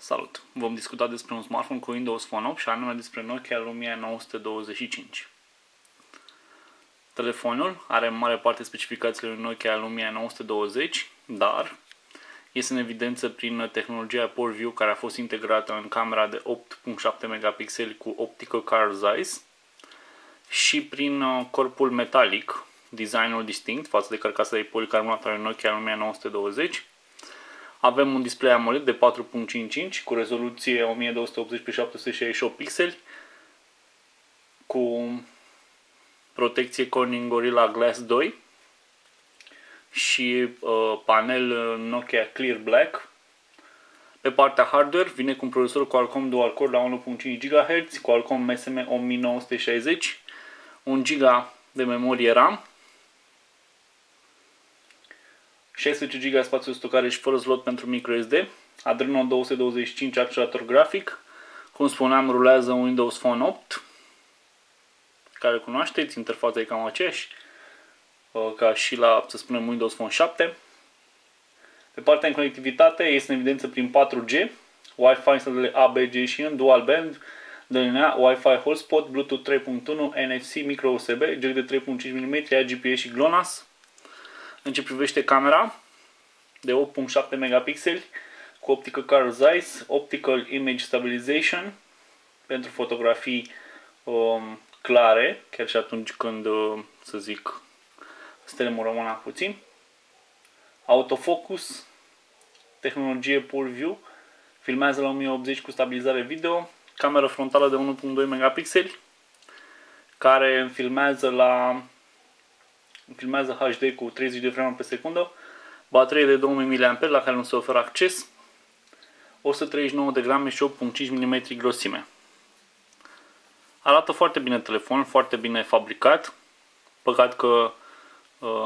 Salut! Vom discuta despre un smartphone cu Windows Phone 8 și anume despre Nokia Lumia 925. Telefonul are în mare parte specificațiile lui Nokia Lumia 920, dar este în evidență prin tehnologia PowerView care a fost integrată în camera de 8.7 megapixeli cu Optical Car's Eyes și prin corpul metalic, designul distinct față de carcasa de policarbonat al lui Nokia Lumia 920. Avem un display AMOLED de 4.5 cu rezoluție 1280 x 768 pixeli cu protecție Corning Gorilla Glass 2 și panel Nokia Clear Black. Pe partea hardware vine cu un procesor Qualcomm Dual Core la 1.5 GHz, Qualcomm MSM 8960, 1 GB de memorie RAM, 16 GB spațiu de stocare și fără slot pentru microSD, Adreno 225 accelerator grafic, cum spuneam rulează un Windows Phone 8, care cunoașteți, interfața e cam aceeași, ca și la, să spunem, Windows Phone 7. Pe partea în conectivitate este în evidență prin 4G, Wi-Fi semnale A, B, G și în dual band, DNA, Wi-Fi hotspot, Bluetooth 3.1, NFC, micro USB, jack de 3.5 mm, GPS și GLONASS. În ce privește camera de 8.7 megapixeli cu Optical Car's Eyes, Optical Image Stabilization pentru fotografii clare, chiar și atunci când, să zic, stelele rămână puțin. Autofocus, tehnologie PowerView, filmează la 1080 cu stabilizare video, cameră frontală de 1.2 megapixeli care filmează HD cu 30 de frame pe secundă, baterie de 2000 mAh la care nu se oferă acces, 139 de grame și 8.5 mm grosime. Arată foarte bine telefonul, foarte bine fabricat. Păcat că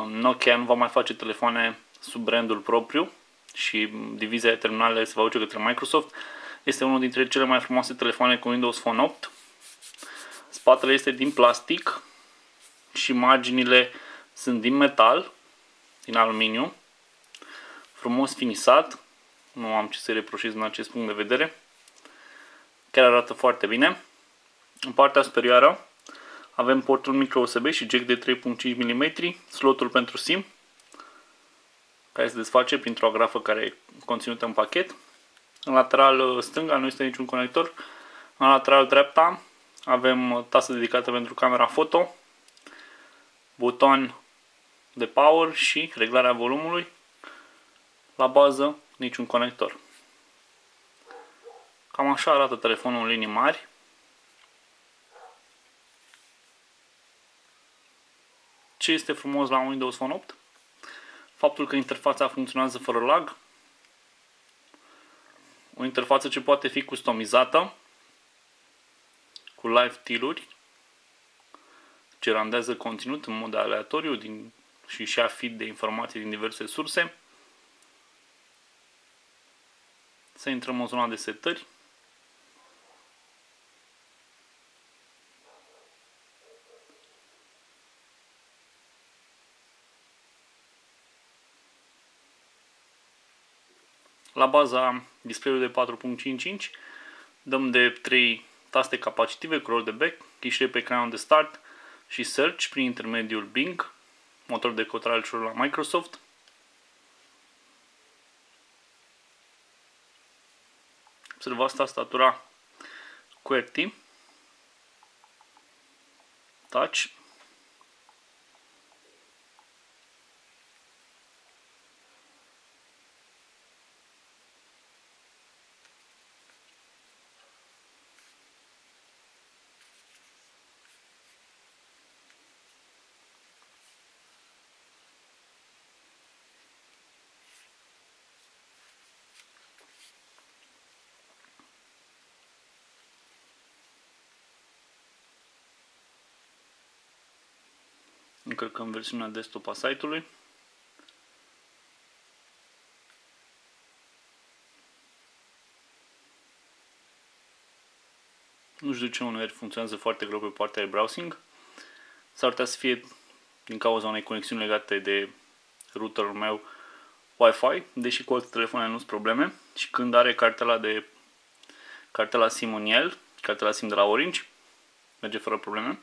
Nokia nu va mai face telefoane sub brandul propriu și divizia de terminale se va duce către Microsoft. Este unul dintre cele mai frumoase telefoane cu Windows Phone 8. Spatele este din plastic și marginile sunt din metal, din aluminiu, frumos finisat, nu am ce să reproșez în acest punct de vedere, chiar arată foarte bine. În partea superioară avem portul micro USB și jack de 3.5 mm, slotul pentru SIM, care se desface printr-o agrafă care e conținută în pachet. În lateral stânga nu este niciun conector, în lateral dreapta avem tasă dedicată pentru camera foto, buton de power și reglarea volumului. La bază niciun conector. Cam așa arată telefonul în linii mari. Ce este frumos la Windows Phone 8? Faptul că interfața funcționează fără lag. O interfață ce poate fi customizată cu live tilt-uri ce randează conținut în mod aleatoriu și ia feed de informații din diverse surse. Să intrăm în zona de setări. La baza display-ului de 4.5 dăm de 3 taste capacitive cu rol de back, ghișe pe ecranul de start și search prin intermediul Bing, motor de căutare la Microsoft. Observați tastatura QWERTY Touch. Încărcăm versiunea desktop a site-ului. Nu știu de ce uneori funcționează foarte greu pe partea de browsing. S-ar putea să fie din cauza unei conexiuni legate de routerul meu Wi-Fi, deși cu alte telefoane nu sunt probleme. Și când are cartela de cartela SIM în el, cartela SIM de la Orange, merge fără probleme.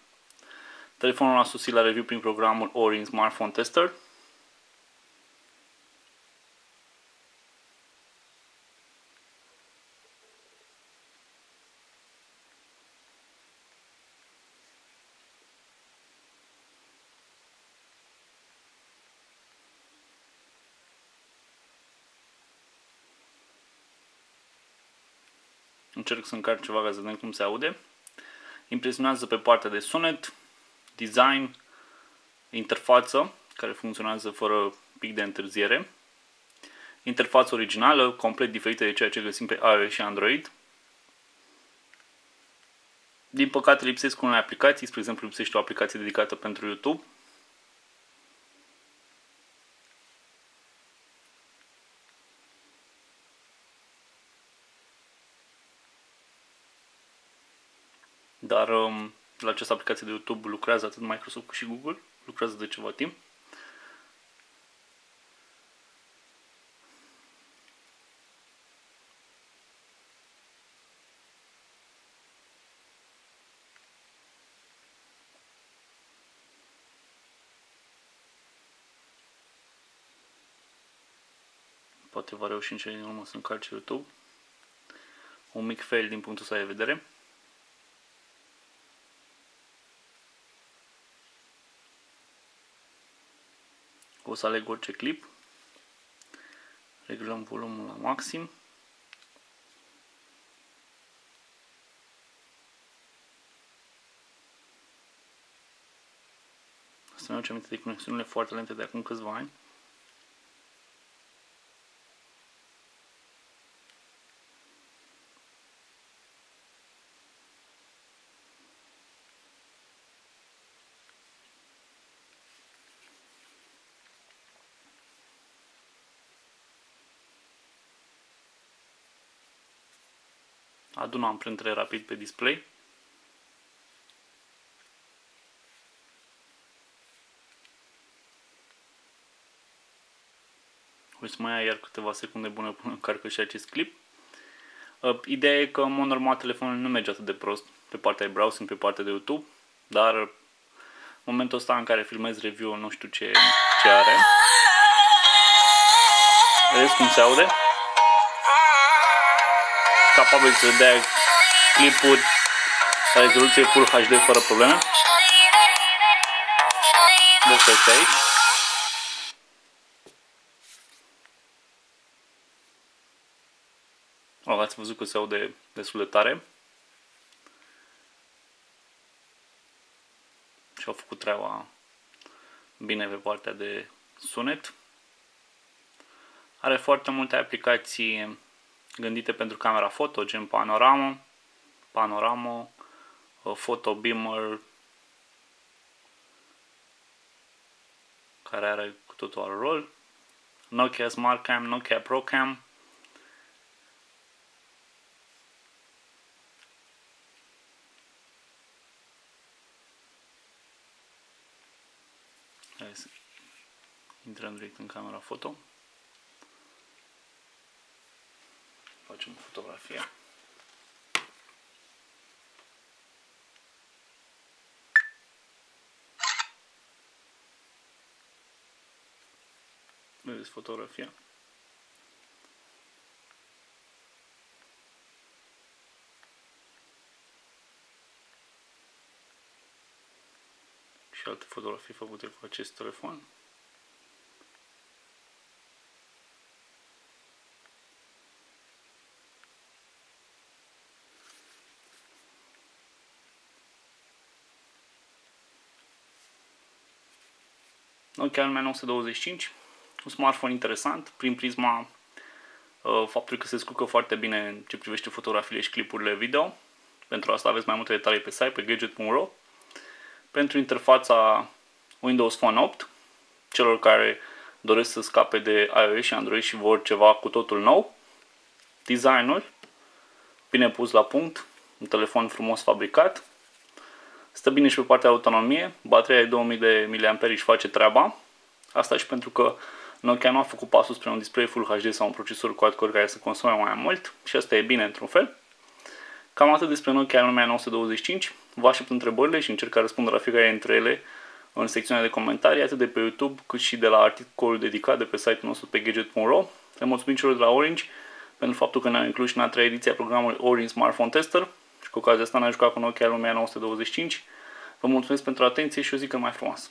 Telefonul a sosit la review prin programul Orange Smartphone Tester. Încerc să încarc ceva ca să vedem cum se aude. Impresionează pe partea de sunet, design, interfață, care funcționează fără pic de întârziere. Interfață originală, complet diferită de ceea ce găsim pe iOS și Android. Din păcate lipsesc unele aplicații, spre exemplu lipsește o aplicație dedicată pentru YouTube. Dar la această aplicație de YouTube lucrează atât Microsoft cât și Google, lucrează de ceva timp. Poate va reuși în cele din urmă să încarce YouTube. Un mic fail din punctul ăsta de vedere. O să aleg orice clip. Reglăm volumul la maxim. Să ne aducem aminte de conexiunile foarte lente de acum câțiva ani. Adună amprentele rapid pe display. O să mai ia iar câteva secunde bune până încarcă și acest clip. Ideea e că în mod normal telefonul nu merge atât de prost pe partea de browsing, pe partea de YouTube, dar în momentul ăsta în care filmez review-ul nu știu ce are. Vedeți cum se aude? Capabil să dea clipuri la rezoluție Full HD fără probleme. Boxa este aici. Ați văzut că se aude destul de tare. Și au făcut treaba bine pe partea de sunet. Are foarte multe aplicații gândite pentru camera foto, gen panorama, photo beamer, care are cu totul alt rol, Nokia Smart Cam, Nokia Pro Cam. Intrăm direct în camera foto. Facem fotografia. Vedeți fotografia. Și alte fotografii făcute cu acest telefon. Nokia Lumia 925, un smartphone interesant prin prisma faptului că se descurcă foarte bine în ce privește fotografiile și clipurile video. Pentru asta aveți mai multe detalii pe site, pe gadget.ro. Pentru interfața Windows Phone 8, celor care doresc să scape de iOS și Android și vor ceva cu totul nou. Designul, bine pus la punct, un telefon frumos fabricat. Stă bine și pe partea de autonomie, bateria de 2000 de mAh își face treaba. Asta și pentru că Nokia nu a făcut pasul spre un display Full HD sau un procesor quad-core care să consume mai mult și asta e bine într-un fel. Cam atât despre Nokia Lumia 925. Vă aștept întrebările și încerc să răspund la fiecare dintre ele în secțiunea de comentarii, atât de pe YouTube cât și de la articolul dedicat de pe site-ul nostru pe gadget.ro. Le mulțumim celor de la Orange pentru faptul că ne-au inclus și în a treia ediție a programului Orange Smartphone Tester și cu ocazia asta ne-a jucat cu Nokia Lumia 925. Vă mulțumesc pentru atenție și o zi cât mai frumoasă!